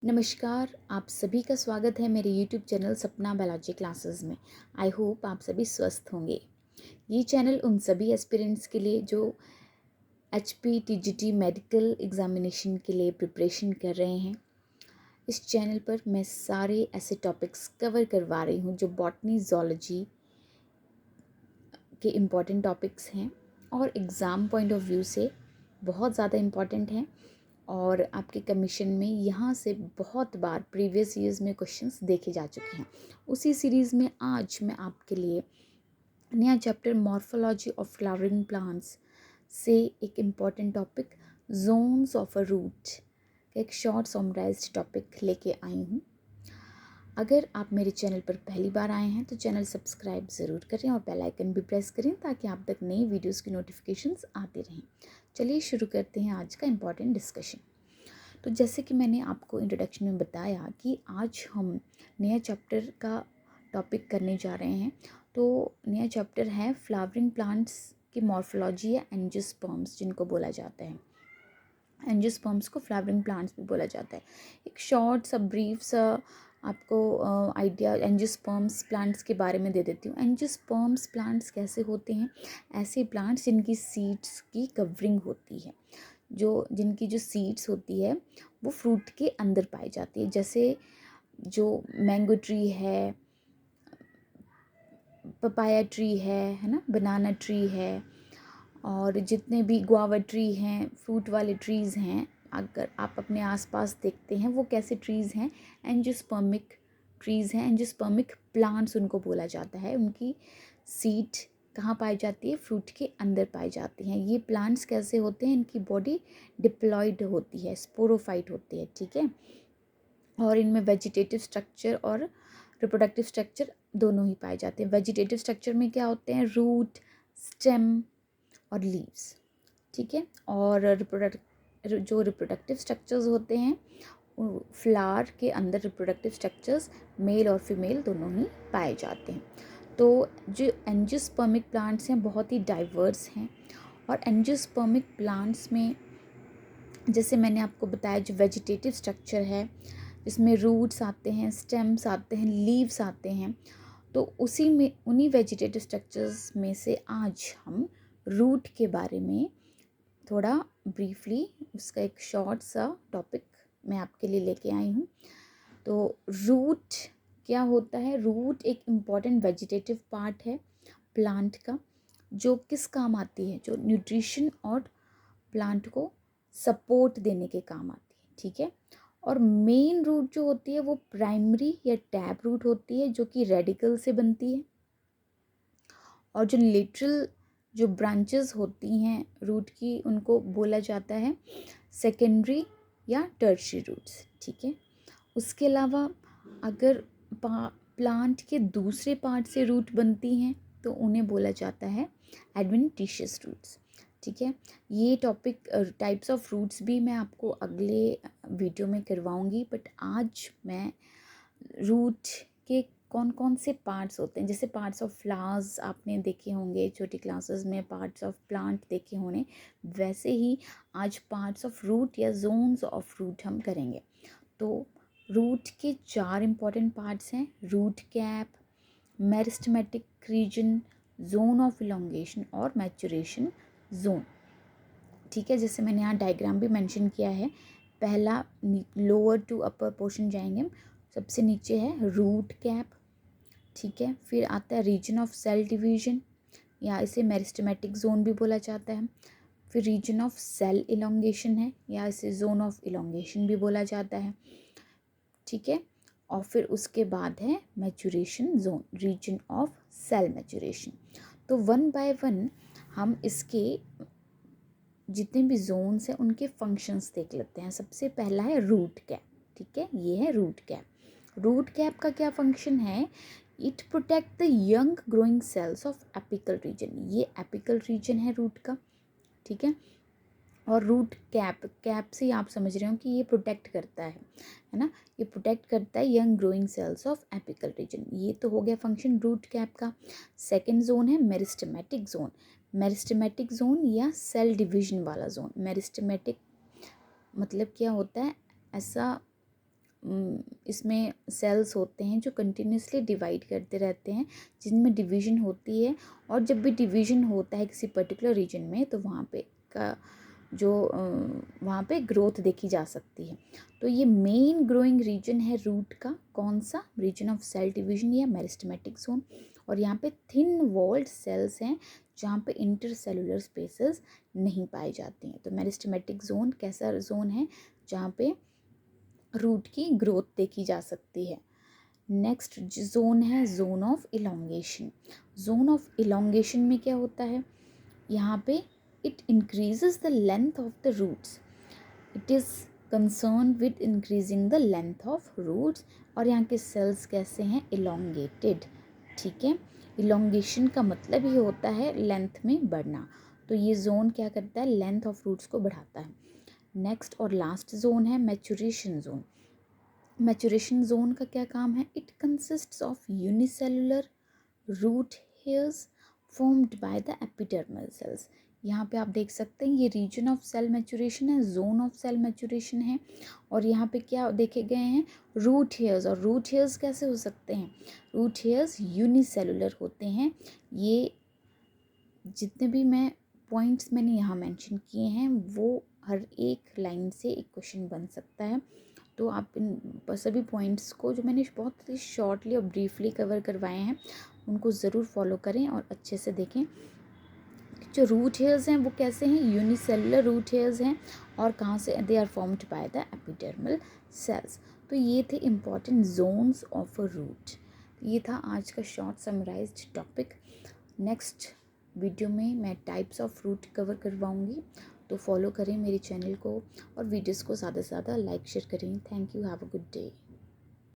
नमस्कार, आप सभी का स्वागत है मेरे यूट्यूब चैनल सपना बायोलॉजी क्लासेस में। आई होप आप सभी स्वस्थ होंगे। ये चैनल उन सभी एस्पिरेंट्स के लिए जो HPTGT मेडिकल एग्जामिनेशन के लिए प्रिपरेशन कर रहे हैं। इस चैनल पर मैं सारे ऐसे टॉपिक्स कवर करवा रही हूँ जो बॉटनी ज़ूलॉजी के इम्पॉर्टेंट टॉपिक्स हैं और एग्ज़ाम पॉइंट ऑफ व्यू से बहुत ज़्यादा इम्पॉर्टेंट हैं। और आपके कमीशन में यहाँ से बहुत बार प्रीवियस ईयर्स में क्वेश्चंस देखे जा चुके हैं। उसी सीरीज़ में आज मैं आपके लिए नया chapter morphology of flowering plants से एक important topic zones of a root का एक शॉर्ट समराइज्ड टॉपिक लेके आई हूँ। अगर आप मेरे चैनल पर पहली बार आए हैं तो चैनल सब्सक्राइब ज़रूर करें और बेल आइकन भी प्रेस करें ताकि आप तक नई वीडियोस की नोटिफिकेशंस आते रहें। चलिए शुरू करते हैं आज का इम्पॉर्टेंट डिस्कशन। तो जैसे कि मैंने आपको इंट्रोडक्शन में बताया कि आज हम नया चैप्टर का टॉपिक करने जा रहे हैं। तो नया चैप्टर है फ्लावरिंग प्लांट्स की मॉर्फोलॉजी या एंजियोस्पर्म्स जिनको बोला जाता है। एंजियोस्पर्म्स को फ्लावरिंग प्लांट्स भी बोला जाता है। एक शॉर्ट सा ब्रीफ सा आपको आइडिया एंजियोस्पर्म्स प्लांट्स के बारे में दे देती हूँ। एंजियोस्पर्म्स प्लांट्स कैसे होते हैं? ऐसे प्लांट्स जिनकी सीड्स की कवरिंग होती है, जिनकी जो सीड्स होती है वो फ्रूट के अंदर पाई जाती है। जैसे जो मैंगो ट्री है, पपाया ट्री है ना, बनाना ट्री है, और जितने भी गुआवा ट्री हैं, फ्रूट वाले ट्रीज़ हैं, अगर आप अपने आसपास देखते हैं वो कैसे ट्रीज़ हैं? एंजियोस्पर्मिक ट्रीज़ हैं। एंजियोस्पर्मिक प्लांट्स उनको बोला जाता है। उनकी सीड कहाँ पाई जाती है? फ्रूट के अंदर पाई जाती हैं। ये प्लांट्स कैसे होते हैं? इनकी बॉडी डिप्लॉयड होती है, स्पोरोफाइट होती है, ठीक है। और इनमें वेजिटेटिव स्ट्रक्चर और रिप्रोडक्टिव स्ट्रक्चर दोनों ही पाए जाते हैं। वेजिटेटिव स्ट्रक्चर में क्या होते हैं? रूट, स्टेम और लीव्स, ठीक है। और जो रिप्रोडक्टिव स्ट्रक्चर्स होते हैं, फ्लावर के अंदर रिप्रोडक्टिव स्ट्रक्चर्स मेल और फीमेल दोनों ही पाए जाते हैं। तो जो एंजियोस्पर्मिक प्लांट्स हैं बहुत ही डाइवर्स हैं। और एंजियोस्पर्मिक प्लांट्स में जैसे मैंने आपको बताया जो वेजिटेटिव स्ट्रक्चर है, जिसमें रूट्स आते हैं, स्टेम्स आते हैं, लीव्स आते हैं, तो उसी में उन्हीं वेजिटेटिव स्ट्रक्चर्स में से आज हम रूट के बारे में थोड़ा ब्रीफली उसका एक शॉर्ट सा टॉपिक मैं आपके लिए लेके आई हूँ। तो रूट क्या होता है? रूट एक इम्पॉर्टेंट वेजिटेटिव पार्ट है प्लांट का, जो किस काम आती है? जो न्यूट्रिशन और प्लांट को सपोर्ट देने के काम आती है, ठीक है। और मेन रूट जो होती है वो प्राइमरी या टैप रूट होती है, जो कि रेडिकल से बनती है। और जो लेटरल जो ब्रांचेस होती हैं रूट की, उनको बोला जाता है सेकेंडरी या टर्शियरी रूट्स, ठीक है। उसके अलावा अगर प्लांट के दूसरे पार्ट से रूट बनती हैं तो उन्हें बोला जाता है एडवेंटिशियस रूट्स, ठीक है। ये टॉपिक टाइप्स ऑफ रूट्स भी मैं आपको अगले वीडियो में करवाऊंगी, बट आज मैं रूट के कौन कौन से पार्ट्स होते हैं, जैसे पार्ट्स ऑफ फ्लावर्स आपने देखे होंगे छोटी क्लासेस में, पार्ट्स ऑफ प्लांट देखे होंगे, वैसे ही आज पार्ट्स ऑफ रूट या जोन्स ऑफ रूट हम करेंगे। तो रूट के 4 इम्पॉर्टेंट पार्ट्स हैं: root cap, meristematic region, zone of elongation और मैचुरेशन जोन, ठीक है। जैसे मैंने यहाँ डायग्राम भी मेंशन किया है। पहला लोअर टू अपर पोर्शन जाएंगे हम। सबसे नीचे है रूट कैप, ठीक है। फिर आता है रीजन ऑफ सेल डिवीजन, या इसे मेरिस्टेमेटिक जोन भी बोला जाता है। फिर रीजन ऑफ सेल इलोंगेशन है, या इसे जोन ऑफ इलोंगेशन भी बोला जाता है, ठीक है। और फिर उसके बाद है maturation zone, region of cell maturation. तो वन बाय वन हम इसके जितने भी जोन्स हैं उनके फंक्शंस देख लेते हैं। सबसे पहला है रूट कैप, ठीक है। ये है रूट कैप। रूट कैप का क्या फंक्शन है? It protect the young growing cells of apical region. ये एपिकल रीजन है रूट का, ठीक है। और रूट कैप से आप समझ रहे हो कि ये प्रोटेक्ट करता है ना, ये प्रोटेक्ट करता है young growing cells of apical region. ये तो हो गया फंक्शन रूट कैप का। सेकंड जोन है मेरिस्टेमेटिक जोन। मेरिस्टेमेटिक जोन या सेल डिवीजन वाला जोन। मेरिस्टेमेटिक मतलब क्या होता है? ऐसा इसमें सेल्स होते हैं जो कंटिन्यूसली डिवाइड करते रहते हैं, जिनमें डिवीजन होती है। और जब भी डिवीजन होता है किसी पर्टिकुलर रीजन में तो वहाँ पे का जो वहाँ पे ग्रोथ देखी जा सकती है। तो ये मेन ग्रोइंग रीजन है रूट का, कौन सा, रीजन ऑफ सेल डिवीजन या मेरिस्टेमेटिक जोन। और यहाँ पे थिन वॉल्ड सेल्स हैं जहाँ पे इंटरसेलुलर स्पेसेस नहीं पाई जाती हैं। तो मेरिस्टेमेटिक जोन कैसा जोन है, जहाँ पे रूट की ग्रोथ देखी जा सकती है। नेक्स्ट जोन है zone of elongation. Zone of elongation में क्या होता है, यहाँ पे it increases the length of the roots, it is concern with increasing the length of roots. और यहाँ के सेल्स कैसे हैं, इलोंगेटेड, ठीक है। इलोंगेशन का मतलब ही होता है लेंथ में बढ़ना, तो ये जोन क्या करता है, लेंथ ऑफ रूट्स को बढ़ाता है। नेक्स्ट और लास्ट जोन है मैच्योरेशन जोन। मैच्योरेशन जोन का क्या काम है, it consists of unicellular root hairs formed by the epidermal cells. यहाँ पे आप देख सकते हैं ये रीजन ऑफ सेल मैच्योरेशन है, जोन ऑफ सेल मैच्योरेशन है। और यहाँ पे क्या देखे गए हैं, रूट हेयर्स। और रूट हेयर्स कैसे हो सकते हैं, रूट हेयर्स यूनिसेलुलर होते हैं। ये जितने भी पॉइंट्स मैंने यहाँ मेंशन किए हैं वो हर एक लाइन से एक क्वेश्चन बन सकता है। तो आप इन सभी पॉइंट्स को जो मैंने बहुत ही शॉर्टली और ब्रीफली कवर करवाए हैं उनको ज़रूर फॉलो करें और अच्छे से देखें। जो रूट हेयर्स हैं वो कैसे हैं, यूनिसेलुलर रूट हेयर्स हैं और कहाँ से, they are formed by the epidermal cells. तो ये थे important zones of a root. ये था आज का short summarized topic. Next video में मैं टाइप्स ऑफ रूट कवर करवाऊँगी, तो फॉलो करें मेरे चैनल को और वीडियोस को ज़्यादा से ज़्यादा लाइक शेयर करें। Thank you, have a good day.